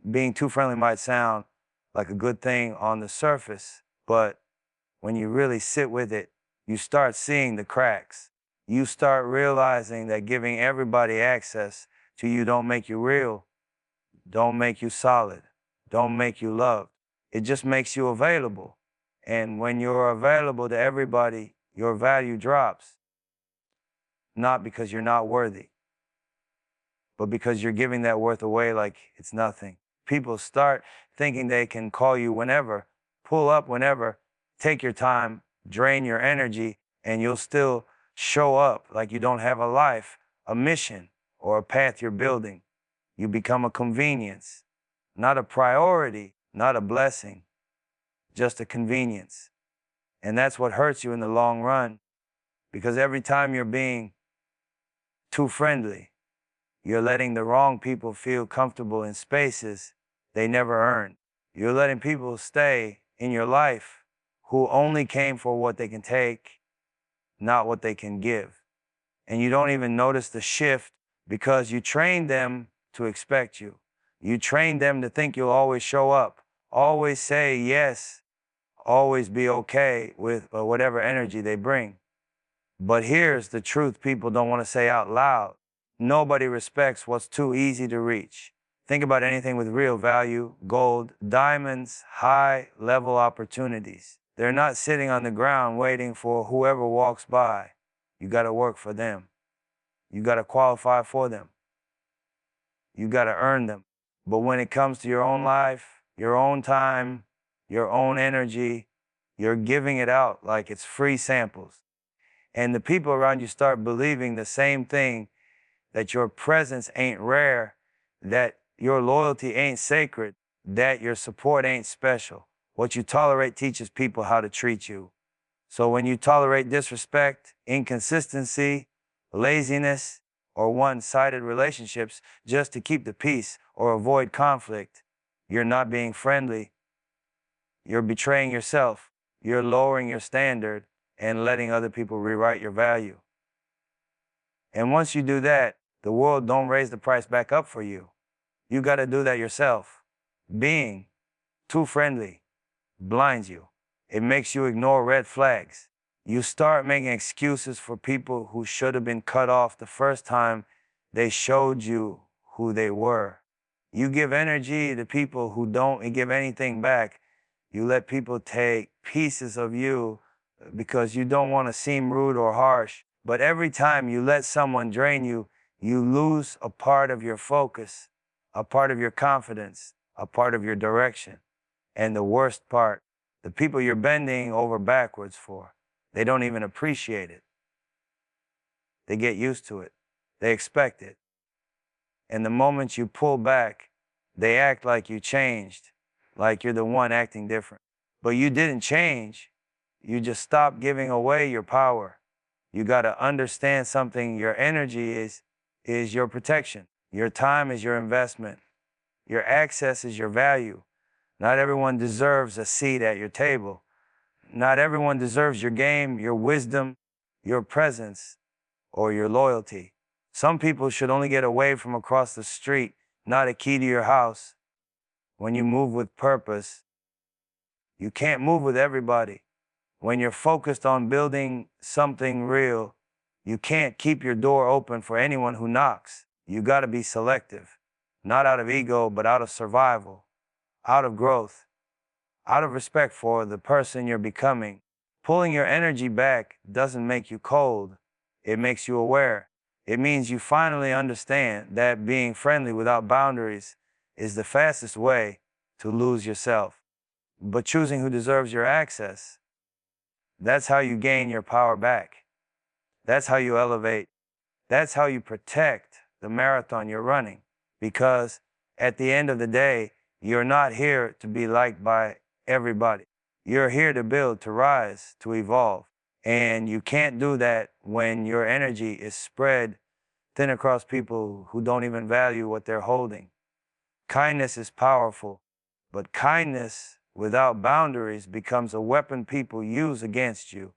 Being too friendly might sound like a good thing on the surface, but when you really sit with it, you start seeing the cracks. You start realizing that giving everybody access to you don't make you real, don't make you solid, don't make you loved. It just makes you available. And when you're available to everybody, your value drops, not because you're not worthy, but because you're giving that worth away like it's nothing. People start thinking they can call you whenever, pull up whenever, take your time, drain your energy, and you'll still show up like you don't have a life, a mission, or a path you're building. You become a convenience, not a priority, not a blessing, just a convenience. And that's what hurts you in the long run, because every time you're being too friendly, you're letting the wrong people feel comfortable in spaces they never earned. You're letting people stay in your life who only came for what they can take, not what they can give. And you don't even notice the shift because you trained them to expect you. You trained them to think you'll always show up, always say yes, always be okay with whatever energy they bring. But here's the truth people don't want to say out loud. Nobody respects what's too easy to reach. Think about anything with real value: gold, diamonds, high-level opportunities. They're not sitting on the ground waiting for whoever walks by. You got to work for them. You got to qualify for them. You got to earn them. But when it comes to your own life, your own time, your own energy, you're giving it out like it's free samples. And the people around you start believing the same thing, that your presence ain't rare, that your loyalty ain't sacred, that your support ain't special. What you tolerate teaches people how to treat you. So when you tolerate disrespect, inconsistency, laziness, or one-sided relationships just to keep the peace or avoid conflict, you're not being friendly. You're betraying yourself. You're lowering your standard and letting other people rewrite your value. And once you do that, the world don't raise the price back up for you. You got to do that yourself. Being too friendly blinds you. It makes you ignore red flags. You start making excuses for people who should have been cut off the first time they showed you who they were. You give energy to people who don't give anything back. You let people take pieces of you because you don't want to seem rude or harsh. But every time you let someone drain you, you lose a part of your focus, a part of your confidence, a part of your direction. And the worst part, the people you're bending over backwards for, they don't even appreciate it. They get used to it. They expect it. And the moment you pull back, they act like you changed, like you're the one acting different. But you didn't change. You just stopped giving away your power. You got to understand something. Your energy is your protection. Your time is your investment. Your access is your value. Not everyone deserves a seat at your table. Not everyone deserves your game, your wisdom, your presence, or your loyalty. Some people should only get away from across the street, not a key to your house. When you move with purpose, you can't move with everybody. When you're focused on building something real, you can't keep your door open for anyone who knocks. You got to be selective, not out of ego, but out of survival, out of growth, out of respect for the person you're becoming. Pulling your energy back doesn't make you cold. It makes you aware. It means you finally understand that being friendly without boundaries is the fastest way to lose yourself. But choosing who deserves your access, that's how you gain your power back. That's how you elevate. That's how you protect the marathon you're running. Because at the end of the day, you're not here to be liked by everybody. You're here to build, to rise, to evolve. And you can't do that when your energy is spread thin across people who don't even value what they're holding. Kindness is powerful, but kindness without boundaries becomes a weapon people use against you.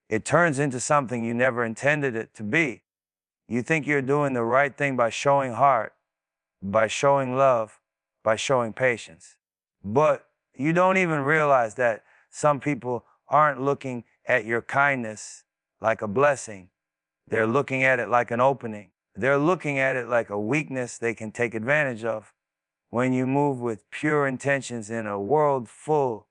It turns into something you never intended it to be. You think you're doing the right thing by showing heart, by showing love, by showing patience. But you don't even realize that some people aren't looking at your kindness like a blessing. They're looking at it like an opening. They're looking at it like a weakness they can take advantage of. When you move with pure intentions in a world full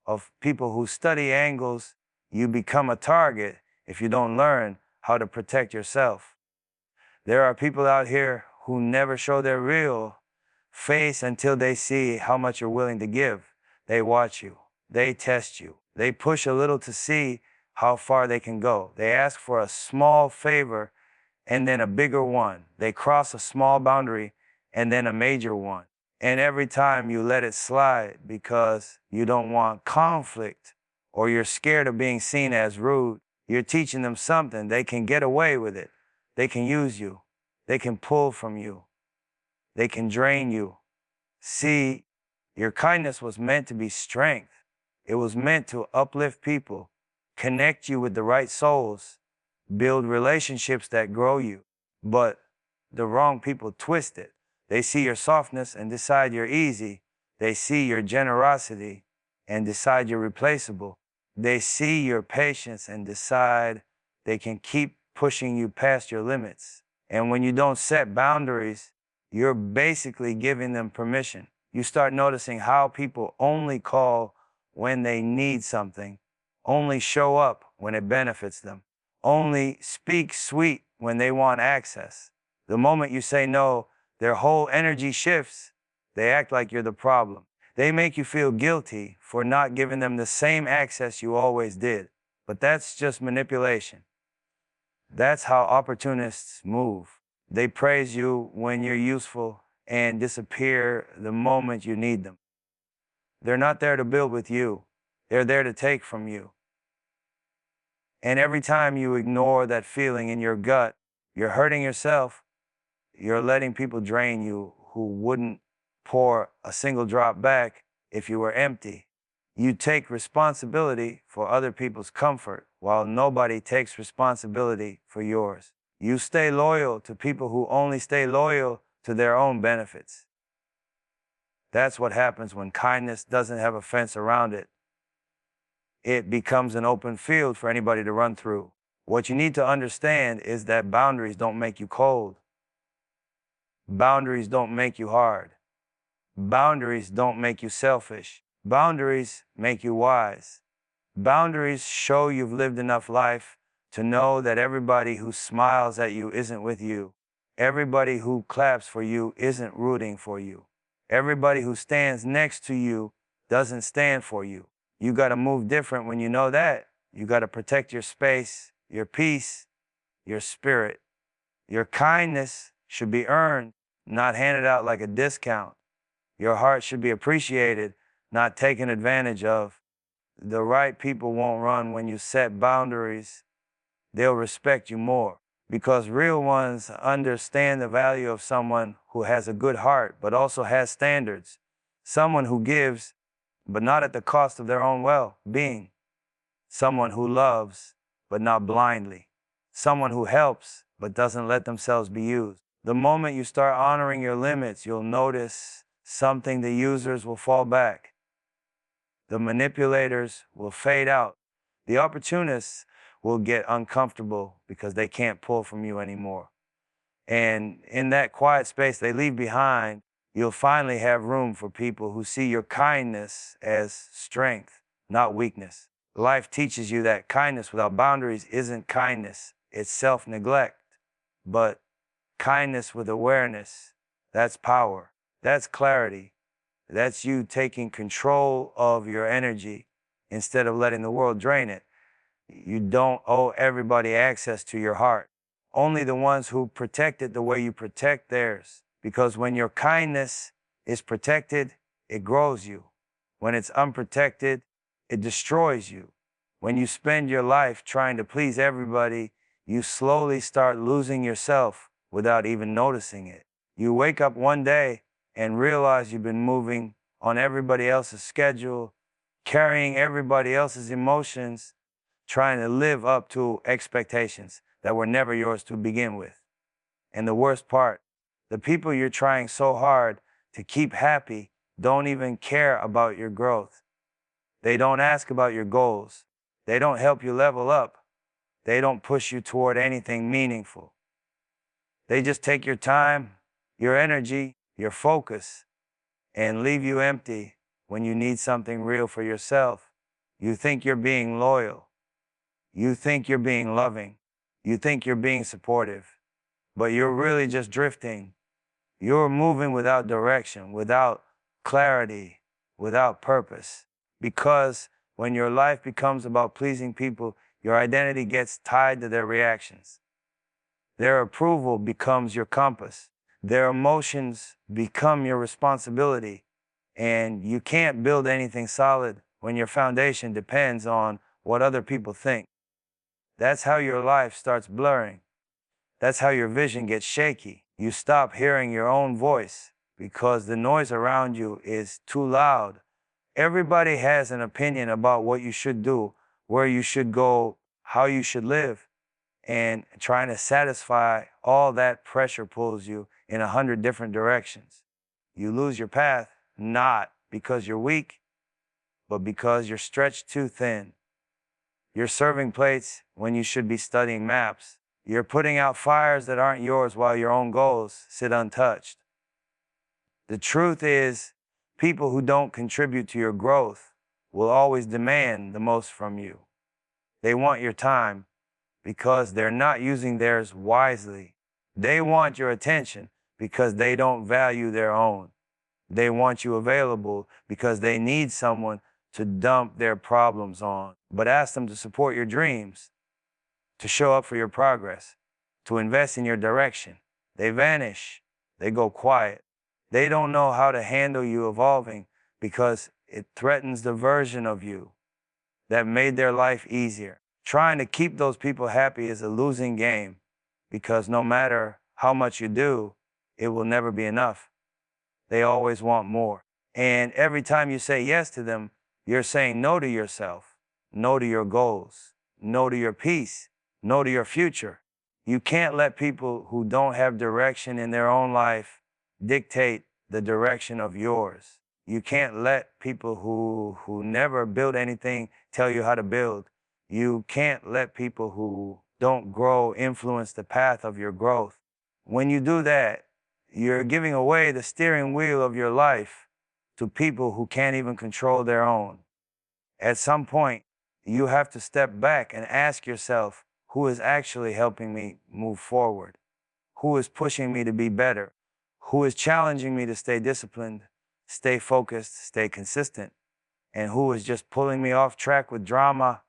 of people who study angles, you become a target if you don't learn how to protect yourself. There are people out here who never show their real face until they see how much you're willing to give. They watch you. They test you. They push a little to see how far they can go. They ask for a small favor and then a bigger one. They cross a small boundary and then a major one. And every time you let it slide because you don't want conflict or you're scared of being seen as rude, you're teaching them something. They can get away with it. They can use you. They can pull from you. They can drain you. See, your kindness was meant to be strength. It was meant to uplift people, connect you with the right souls, build relationships that grow you. But the wrong people twist it. They see your softness and decide you're easy. They see your generosity and decide you're replaceable. They see your patience and decide they can keep pushing you past your limits. And when you don't set boundaries, you're basically giving them permission. You start noticing how people only call when they need something, only show up when it benefits them, only speak sweet when they want access. The moment you say no, their whole energy shifts. They act like you're the problem. They make you feel guilty for not giving them the same access you always did. But that's just manipulation. That's how opportunists move. They praise you when you're useful and disappear the moment you need them. They're not there to build with you. They're there to take from you. And every time you ignore that feeling in your gut, you're hurting yourself. You're letting people drain you who wouldn't pour a single drop back if you were empty. You take responsibility for other people's comfort while nobody takes responsibility for yours. You stay loyal to people who only stay loyal to their own benefits. That's what happens when kindness doesn't have a fence around it. It becomes an open field for anybody to run through. What you need to understand is that boundaries don't make you cold. Boundaries don't make you hard. Boundaries don't make you selfish. Boundaries make you wise. Boundaries show you've lived enough life to know that everybody who smiles at you isn't with you. Everybody who claps for you isn't rooting for you. Everybody who stands next to you doesn't stand for you. You got to move different when you know that. You got to protect your space, your peace, your spirit. Your kindness should be earned, not handed out like a discount. Your heart should be appreciated, not taken advantage of. The right people won't run when you set boundaries. They'll respect you more because real ones understand the value of someone who has a good heart but also has standards. Someone who gives, but not at the cost of their own well-being. Someone who loves, but not blindly. Someone who helps, but doesn't let themselves be used. The moment you start honoring your limits, you'll notice something. The users will fall back. The manipulators will fade out. The opportunists will get uncomfortable because they can't pull from you anymore. And in that quiet space they leave behind, you'll finally have room for people who see your kindness as strength, not weakness. Life teaches you that kindness without boundaries isn't kindness, it's self-neglect. But kindness with awareness, that's power, that's clarity. That's you taking control of your energy instead of letting the world drain it. You don't owe everybody access to your heart. Only the ones who protect it the way you protect theirs. Because when your kindness is protected, it grows you. When it's unprotected, it destroys you. When you spend your life trying to please everybody, you slowly start losing yourself without even noticing it. You wake up one day and realize you've been moving on everybody else's schedule, carrying everybody else's emotions, trying to live up to expectations that were never yours to begin with. And the worst part, the people you're trying so hard to keep happy don't even care about your growth. They don't ask about your goals. They don't help you level up. They don't push you toward anything meaningful. They just take your time, your energy, your focus, and leave you empty when you need something real for yourself. You think you're being loyal. You think you're being loving. You think you're being supportive. But you're really just drifting. You're moving without direction, without clarity, without purpose. Because when your life becomes about pleasing people, your identity gets tied to their reactions. Their approval becomes your compass. Their emotions become your responsibility. And you can't build anything solid when your foundation depends on what other people think. That's how your life starts blurring. That's how your vision gets shaky. You stop hearing your own voice because the noise around you is too loud. Everybody has an opinion about what you should do, where you should go, how you should live. And trying to satisfy all that pressure pulls you in 100 different directions. You lose your path, not because you're weak, but because you're stretched too thin. You're serving plates when you should be studying maps. You're putting out fires that aren't yours while your own goals sit untouched. The truth is, people who don't contribute to your growth will always demand the most from you. They want your time because they're not using theirs wisely. They want your attention because they don't value their own. They want you available because they need someone to dump their problems on. But ask them to support your dreams, to show up for your progress, to invest in your direction. They vanish. They go quiet. They don't know how to handle you evolving because it threatens the version of you that made their life easier. Trying to keep those people happy is a losing game because no matter how much you do, it will never be enough. They always want more. And every time you say yes to them, you're saying no to yourself, no to your goals, no to your peace, no to your future. You can't let people who don't have direction in their own life dictate the direction of yours. You can't let people who never build anything tell you how to build. You can't let people who don't grow influence the path of your growth. When you do that, you're giving away the steering wheel of your life to people who can't even control their own. At some point, you have to step back and ask yourself, who is actually helping me move forward? Who is pushing me to be better? Who is challenging me to stay disciplined, stay focused, stay consistent? And who is just pulling me off track with drama,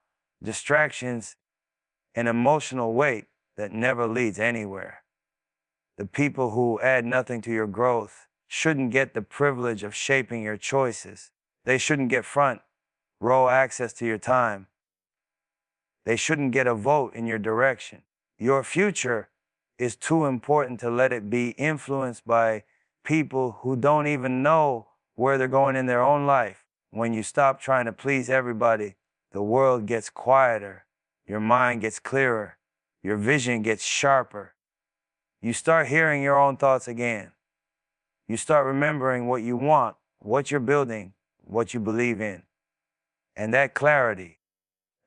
distractions, and emotional weight that never leads anywhere? The people who add nothing to your growth shouldn't get the privilege of shaping your choices. They shouldn't get front row access to your time. They shouldn't get a vote in your direction. Your future is too important to let it be influenced by people who don't even know where they're going in their own life. When you stop trying to please everybody, the world gets quieter, your mind gets clearer, your vision gets sharper. You start hearing your own thoughts again. You start remembering what you want, what you're building, what you believe in. And that clarity,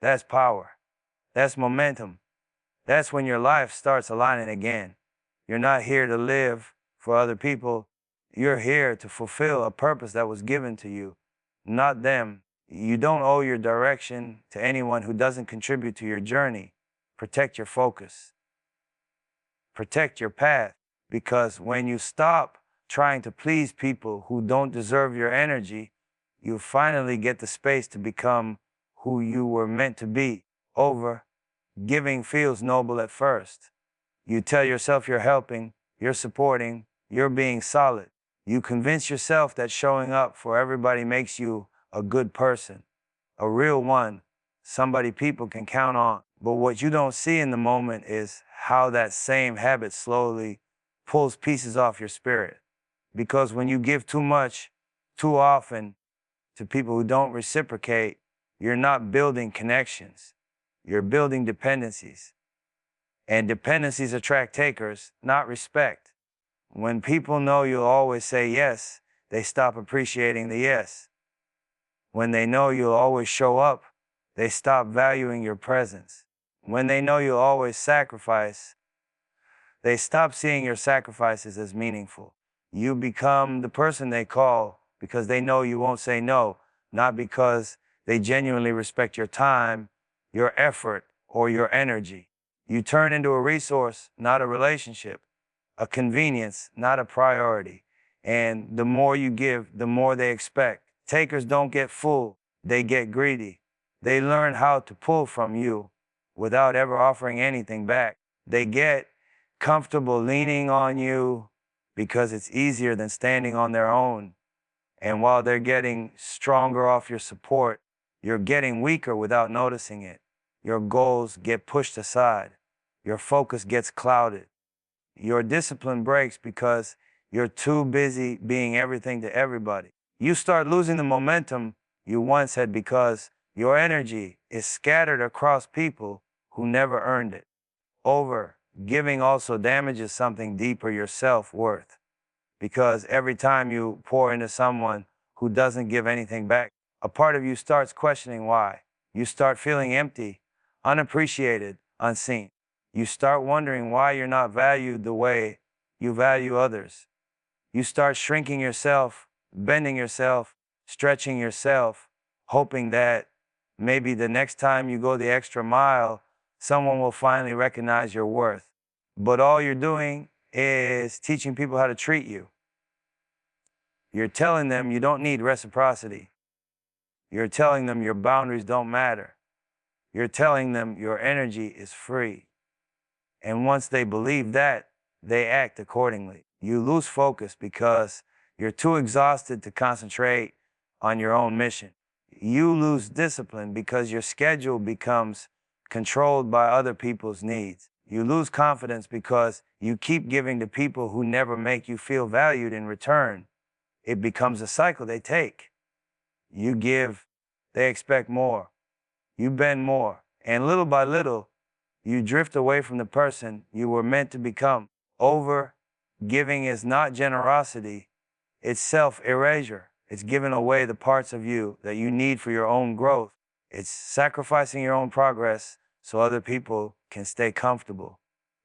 that's power. That's momentum. That's when your life starts aligning again. You're not here to live for other people. You're here to fulfill a purpose that was given to you, not them. You don't owe your direction to anyone who doesn't contribute to your journey. Protect your focus. Protect your path, because when you stop trying to please people who don't deserve your energy, you finally get the space to become who you were meant to be. Giving feels noble at first. You tell yourself you're helping, you're supporting, you're being solid. You convince yourself that showing up for everybody makes you a good person, a real one, somebody people can count on. But what you don't see in the moment is how that same habit slowly pulls pieces off your spirit. Because when you give too much, too often, to people who don't reciprocate, you're not building connections. You're building dependencies. And dependencies attract takers, not respect. When people know you'll always say yes, they stop appreciating the yes. When they know you'll always show up, they stop valuing your presence. When they know you'll always sacrifice, they stop seeing your sacrifices as meaningful. You become the person they call because they know you won't say no, not because they genuinely respect your time, your effort, or your energy. You turn into a resource, not a relationship, a convenience, not a priority. And the more you give, the more they expect. Takers don't get full, they get greedy. They learn how to pull from you without ever offering anything back. They get comfortable leaning on you because it's easier than standing on their own. And while they're getting stronger off your support, you're getting weaker without noticing it. Your goals get pushed aside. Your focus gets clouded. Your discipline breaks because you're too busy being everything to everybody. You start losing the momentum you once had because your energy is scattered across people who never earned it. Giving also damages something deeper, your self-worth. Because every time you pour into someone who doesn't give anything back, a part of you starts questioning why. You start feeling empty, unappreciated, unseen. You start wondering why you're not valued the way you value others. You start shrinking yourself, bending yourself, stretching yourself, hoping that maybe the next time you go the extra mile, someone will finally recognize your worth. But all you're doing is teaching people how to treat you. You're telling them you don't need reciprocity. You're telling them your boundaries don't matter. You're telling them your energy is free. And once they believe that, they act accordingly. You lose focus because you're too exhausted to concentrate on your own mission. You lose discipline because your schedule becomes controlled by other people's needs. You lose confidence because you keep giving to people who never make you feel valued in return. It becomes a cycle they take. You give, they expect more. You bend more. And little by little, you drift away from the person you were meant to become. Giving is not generosity, it's self-erasure. It's giving away the parts of you that you need for your own growth. It's sacrificing your own progress so other people can stay comfortable.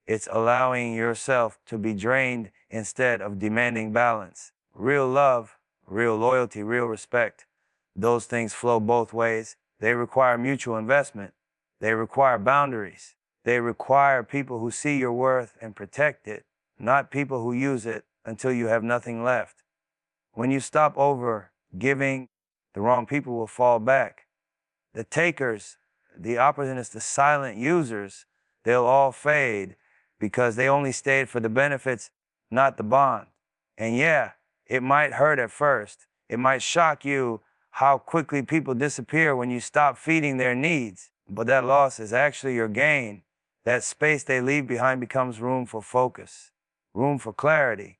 It's allowing yourself to be drained instead of demanding balance. Real love, real loyalty, real respect, those things flow both ways. They require mutual investment. They require boundaries. They require people who see your worth and protect it, not people who use it until you have nothing left. When you stop giving, the wrong people will fall back. The takers, the opportunists, the silent users, they'll all fade because they only stayed for the benefits, not the bond. And yeah, it might hurt at first. It might shock you how quickly people disappear when you stop feeding their needs. But that loss is actually your gain. That space they leave behind becomes room for focus, room for clarity,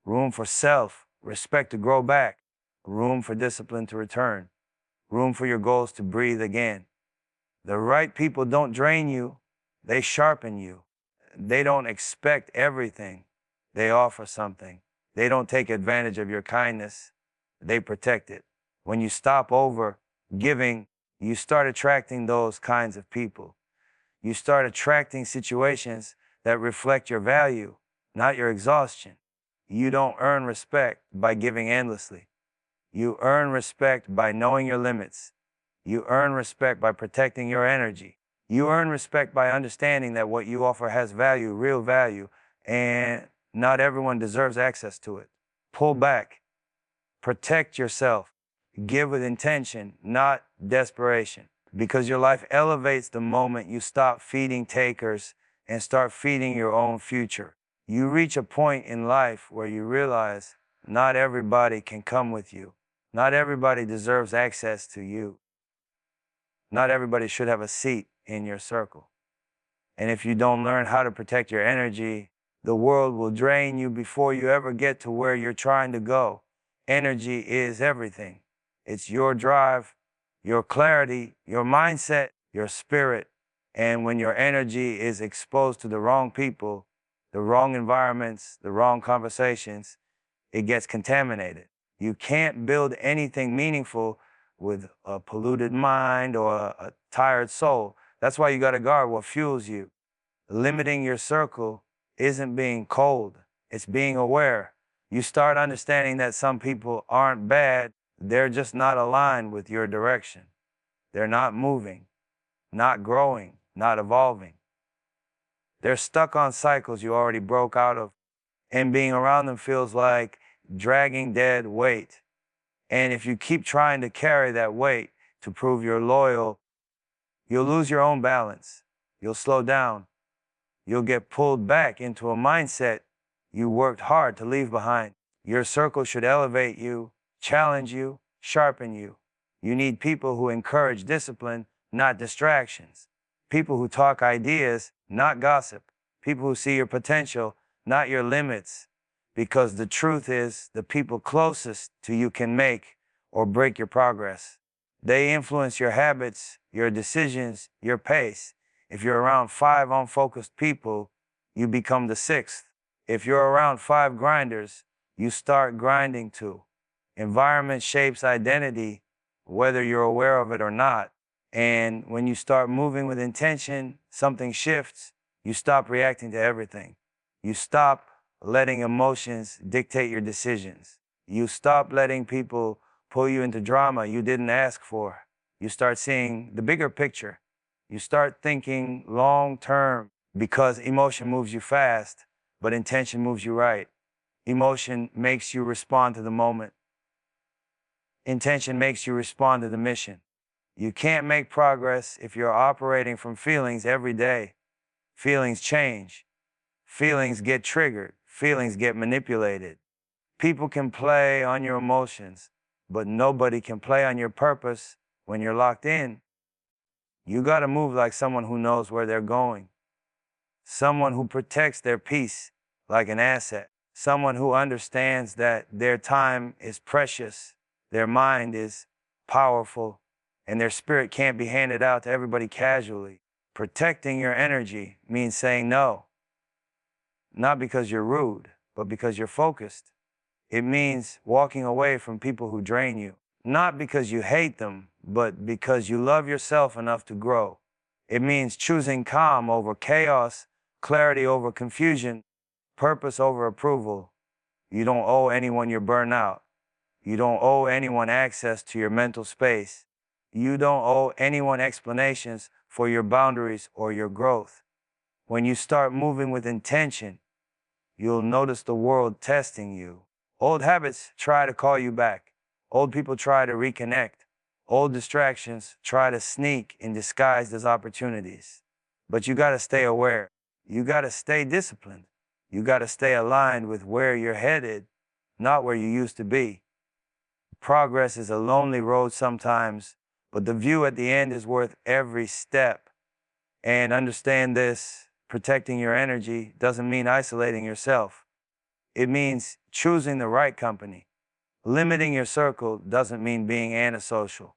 room for self-respect to grow back, room for discipline to return, room for your goals to breathe again. The right people don't drain you, they sharpen you. They don't expect everything, they offer something. They don't take advantage of your kindness, they protect it. When you stop giving, you start attracting those kinds of people. You start attracting situations that reflect your value, not your exhaustion. You don't earn respect by giving endlessly. You earn respect by knowing your limits. You earn respect by protecting your energy. You earn respect by understanding that what you offer has value, real value, and not everyone deserves access to it. Pull back. Protect yourself. Give with intention, not desperation. Because your life elevates the moment you stop feeding takers and start feeding your own future. You reach a point in life where you realize not everybody can come with you. Not everybody deserves access to you. Not everybody should have a seat in your circle. And if you don't learn how to protect your energy, the world will drain you before you ever get to where you're trying to go. Energy is everything. It's your drive, your clarity, your mindset, your spirit. And when your energy is exposed to the wrong people, the wrong environments, the wrong conversations, it gets contaminated. You can't build anything meaningful with a polluted mind or a tired soul. That's why you got to guard what fuels you. Limiting your circle isn't being cold, it's being aware. You start understanding that some people aren't bad, they're just not aligned with your direction. They're not moving, not growing, not evolving. They're stuck on cycles you already broke out of, and being around them feels like dragging dead weight. And if you keep trying to carry that weight to prove you're loyal, you'll lose your own balance. You'll slow down. You'll get pulled back into a mindset you worked hard to leave behind. Your circle should elevate you, challenge you, sharpen you. You need people who encourage discipline, not distractions. People who talk ideas, not gossip. People who see your potential, not your limits. Because the truth is, the people closest to you can make or break your progress. They influence your habits, your decisions, your pace. If you're around 5 unfocused people, you become the 6th. If you're around 5 grinders, you start grinding too. Environment shapes identity, whether you're aware of it or not. And when you start moving with intention, something shifts. You stop reacting to everything. You stop letting emotions dictate your decisions. You stop letting people pull you into drama you didn't ask for. You start seeing the bigger picture. You start thinking long term, because emotion moves you fast, but intention moves you right. Emotion makes you respond to the moment. Intention makes you respond to the mission. You can't make progress if you're operating from feelings every day. Feelings change. Feelings get triggered. Feelings get manipulated. People can play on your emotions, but nobody can play on your purpose when you're locked in. You gotta move like someone who knows where they're going. Someone who protects their peace like an asset. Someone who understands that their time is precious, their mind is powerful, and their spirit can't be handed out to everybody casually. Protecting your energy means saying no. Not because you're rude, but because you're focused. It means walking away from people who drain you. Not because you hate them, but because you love yourself enough to grow. It means choosing calm over chaos, clarity over confusion, purpose over approval. You don't owe anyone your burnout. You don't owe anyone access to your mental space. You don't owe anyone explanations for your boundaries or your growth. When you start moving with intention, you'll notice the world testing you. Old habits try to call you back. Old people try to reconnect. Old distractions try to sneak in disguised as opportunities. But you gotta stay aware. You gotta stay disciplined. You gotta stay aligned with where you're headed, not where you used to be. Progress is a lonely road sometimes, but the view at the end is worth every step. And understand this, protecting your energy doesn't mean isolating yourself. It means choosing the right company. Limiting your circle doesn't mean being antisocial.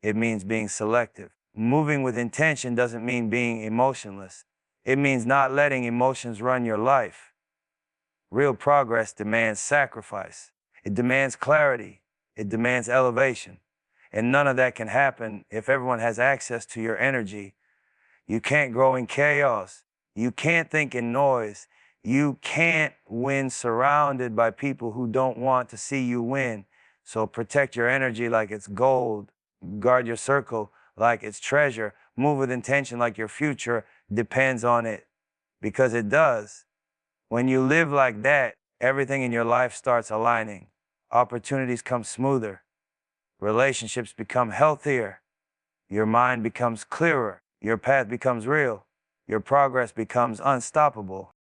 It means being selective. Moving with intention doesn't mean being emotionless. It means not letting emotions run your life. Real progress demands sacrifice. It demands clarity. It demands elevation. And none of that can happen if everyone has access to your energy. You can't grow in chaos. You can't think in noise. You can't win surrounded by people who don't want to see you win. So protect your energy like it's gold. Guard your circle like it's treasure. Move with intention like your future depends on it. Because it does. When you live like that, everything in your life starts aligning. Opportunities come smoother. Relationships become healthier. Your mind becomes clearer. Your path becomes real. Your progress becomes unstoppable.